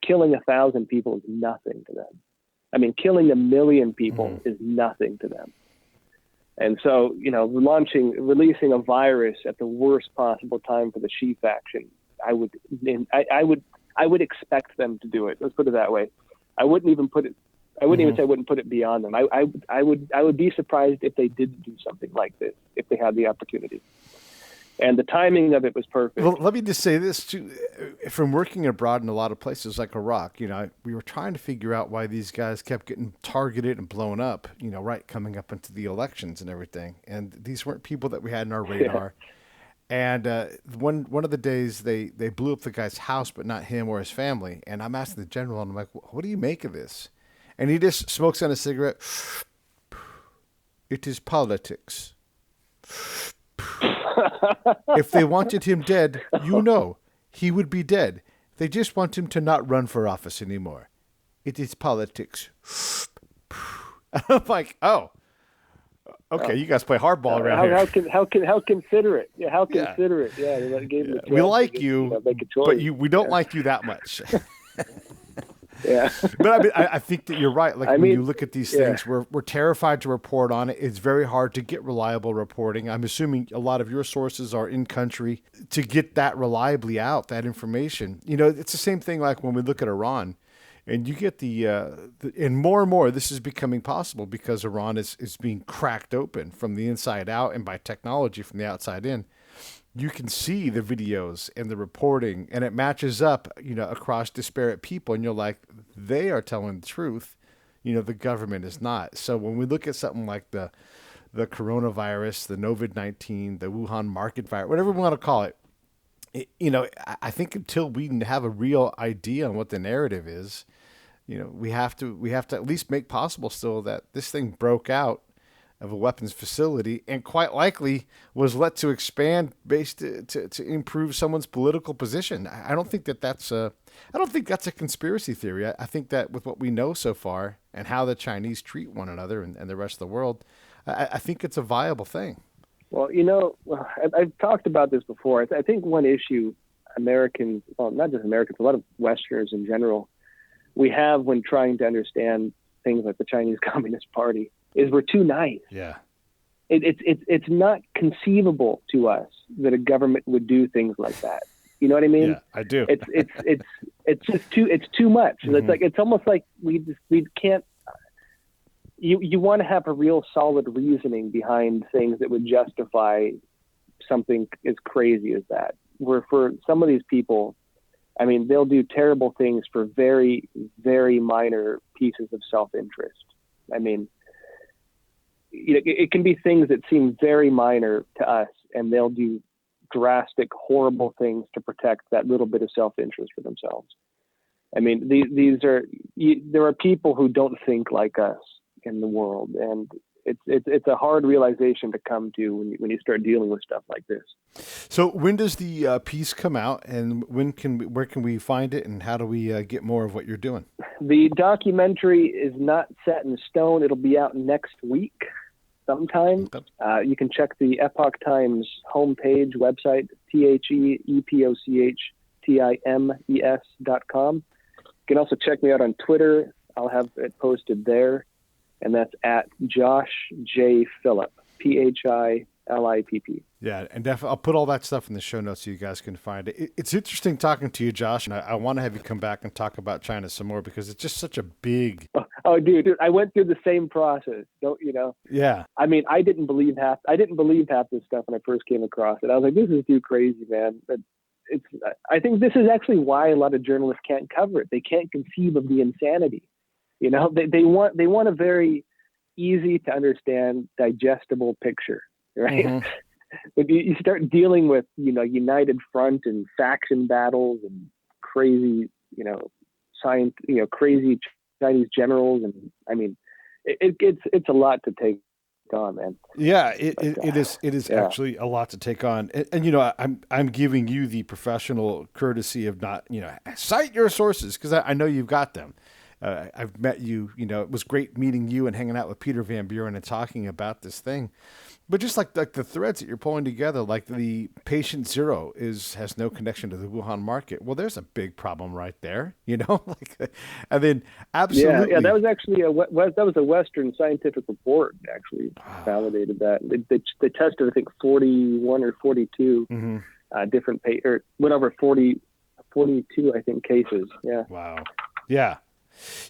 Killing 1,000 people is nothing to them. I mean, killing 1 million people is nothing to them. And so, releasing a virus at the worst possible time for the Xi faction, I would expect them to do it. Let's put it that way. I wouldn't even say I wouldn't put it beyond them. I would be surprised if they didn't do something like this if they had the opportunity. And the timing of it was perfect. Well, let me just say this too. From working abroad in a lot of places like Iraq, we were trying to figure out why these guys kept getting targeted and blown up, right, coming up into the elections and everything. And these weren't people that we had in our radar. And one of the days they blew up the guy's house, but not him or his family. And I'm asking the general, and I'm like, what do you make of this? And he just smokes on a cigarette. It is politics. If they wanted him dead, he would be dead. They just want him to not run for office anymore. It is politics. I'm like, oh, okay, you guys play hardball around here. How considerate? Yeah, how considerate? Yeah, they gave him a chance we like to you, make a choice. but we don't like you that much. Yeah. But I mean, I think that you're right. Like when you look at these things, we're terrified to report on it. It's very hard to get reliable reporting. I'm assuming a lot of your sources are in country to get that reliably out, that information. It's the same thing like when we look at Iran. And you get and more, this is becoming possible because Iran is being cracked open from the inside out and by technology from the outside in. You can see the videos and the reporting, and it matches up, across disparate people. And you're like, they are telling the truth. The government is not. So when we look at something like the coronavirus, the COVID-19, the Wuhan market virus, whatever we want to call it, I think until we have a real idea on what the narrative is, we have to at least make possible still that this thing broke out of a weapons facility and quite likely was let to expand based to improve someone's political position. I don't think that's a conspiracy theory. I think that with what we know so far and how the Chinese treat one another and the rest of the world, I think it's a viable thing. Well, I've talked about this before. I think one issue Americans, well, not just Americans, a lot of Westerners in general, we have when trying to understand things like the Chinese Communist Party is we're too nice. Yeah. It's not conceivable to us that a government would do things like that. You know what I mean? Yeah, I do. It's just too much. Mm-hmm. It's almost like we can't. You want to have a real solid reasoning behind things that would justify something as crazy as that. Where for some of these people, I mean, they'll do terrible things for very, very minor pieces of self-interest. I mean, it can be things that seem very minor to us, and they'll do drastic, horrible things to protect that little bit of self-interest for themselves. I mean, there are people who don't think like us in the world, and it's a hard realization to come to when you start dealing with stuff like this. So when does the piece come out, and where can we find it, and how do we get more of what you're doing? The documentary is not set in stone. It'll be out next week sometime. You can check the Epoch Times homepage website, TheEpochTimes.com. You can also check me out on Twitter. I'll have it posted there. And that's at Josh J. Philipp, Philipp. Yeah, and definitely I'll put all that stuff in the show notes so you guys can find it. It's interesting talking to you, Josh, and I want to have you come back and talk about China some more because it's just such a big... Oh, dude, I went through the same process. Don't you know? Yeah. I mean, I didn't believe half this stuff when I first came across it. I was like, this is too crazy, man. But I think this is actually why a lot of journalists can't cover it. They can't conceive of the insanity. They want a very easy to understand, digestible picture, right? Mm-hmm. If you start dealing with, United Front and faction battles and crazy, crazy Chinese generals, and I mean, it's a lot to take on, man. Yeah, it is actually a lot to take on, and I'm giving you the professional courtesy of not, cite your sources because I know you've got them. I've met you, it was great meeting you and hanging out with Peter Van Buren and talking about this thing. But just like the threads that you're pulling together, like the patient zero has no connection to the Wuhan market. Well, there's a big problem right there, and then absolutely. Yeah, that was actually that was a Western scientific report actually validated that. They tested, I think, 41 or 42 different went over 42, I think, cases. Yeah. Wow. Yeah.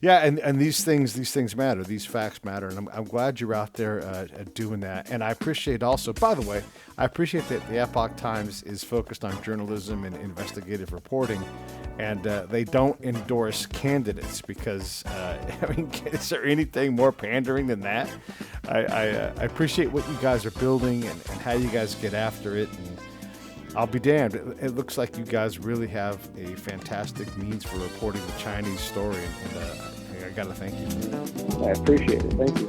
Yeah, and these things matter. These facts matter, and I'm glad you're out there doing that. And I appreciate also, by the way, that the Epoch Times is focused on journalism and investigative reporting, and they don't endorse candidates because, is there anything more pandering than that? I appreciate what you guys are building and how you guys get after it. And I'll be damned. It looks like you guys really have a fantastic means for reporting the Chinese story, and I got to thank you. I appreciate it. Thank you.